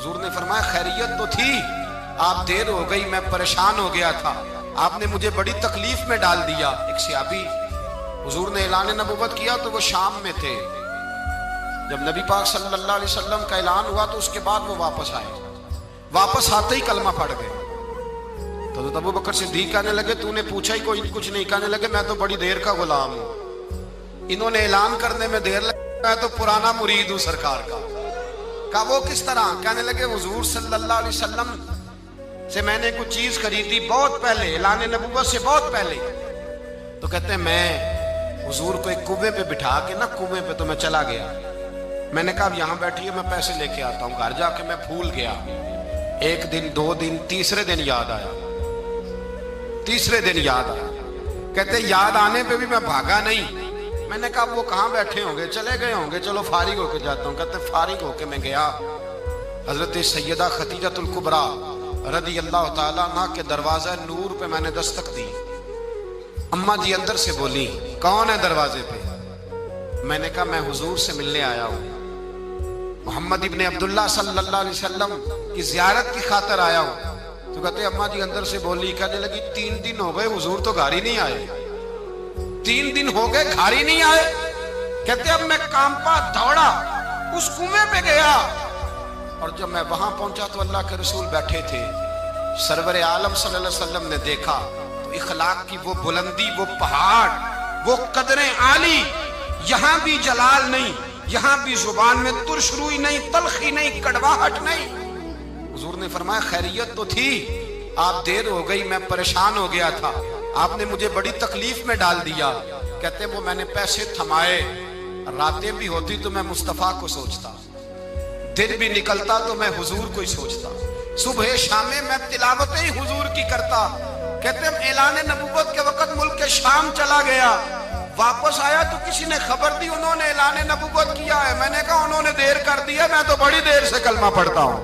हुजूर ने फरमाया खैरियत तो थी, आप देर हो गई, मैं परेशान हो गया था, आपने मुझे बड़ी तकलीफ में डाल दिया। एक सहाबी, हुजूर ने ऐलान नबूवत किया तो वो शाम में थे। जब नबी पाक सल्लल्लाहु अलैहि वसल्लम का ऐलान हुआ तो उसके बाद वो वापस आए। वापस आते ही कलमा पढ़ गए। तो अबू बकर सिद्दीक कहने लगे तूने पूछा ही कोई कुछ नहीं। कहने लगे मैं तो बड़ी देर का गुलाम हूं, इन्होंने ऐलान करने में देर लगा, तो पुराना मुरीद हूं सरकार का। कहा वो किस तरह? कहने लगे हुजूर सल्लल्लाहु अलैहि वसल्लम से मैंने कुछ चीज खरीदी बहुत पहले, ऐलान नबूवत से बहुत पहले। तो कहते हैं मैं हुजूर को एक कुएं पे बिठा के ना, कुएं पे तो मैं चला गया। मैंने कहा अब यहां बैठिए, मैं पैसे लेके आता हूं। घर जाके मैं भूल गया। एक दिन, दो दिन, तीसरे दिन याद आया। तीसरे दिन याद आया। कहते याद आने पे भी मैं भागा नहीं। मैंने कहा वो कहां बैठे होंगे, चले गए होंगे, चलो फारिग होके जाता हूं। कहते फारिग होके मैं गया। हजरत सैयदा खतीजतुल कुबरा रदी अल्लाह ताला अन्हा के दरवाजा नूर पे मैंने दस्तक दी। अम्मा जी अंदर से बोली कौन है दरवाजे पे? मैंने कहा मैं हुजूर से मिलने आया हूं, मोहम्मद इब्ने अब्दुल्ला सल्लल्लाहु अलैहि वसल्लम की जियारत की खातिर आया हूं। तो कहते अम्मा जी अंदर से बोली, कहने लगी 3 दिन हो गए हुजूर तो घर ही नहीं आए। 3 दिन हो गए घर ही नहीं आए। कहते अब मैं कांपा दौड़ा, उस कुएं पे गया, और जब मैं वहां पहुंचा तो अल्लाह के रसूल बैठे थे। सरवर आलम सल्लल्लाहु अलैहि वसल्लम ने देखा तो इखलाक की वो बुलंदी, वो पहाड़, वो कदरें आली, यहां भी जलाल नहीं, यहां भी जुबान में तुरशरुई नहीं, तलखी नहीं, कड़वाहट नहीं। हुजूर ने फरमाया खैरियत तो थी, आप देर हो गई, मैं परेशान हो गया था, आपने मुझे बड़ी तकलीफ में डाल दिया। कहते वो मैंने पैसे थमाए, रातें भी होती तो मैं मुस्तफा को सोचता, दिन भी निकलता तो मैं हुजूर को ही सोचता, सुबह शामे मैं तिलावतें ही हुजूर की करता। कहते ऐलान नबूवत के वक्त मुल्क के शाम चला गया, वापस आया तो किसी ने खबर दी उन्होंने ऐलान नबूवत किया है। मैंने कहा उन्होंने देर कर दिया, मैं तो बड़ी देर से कलमा पढ़ता हूं।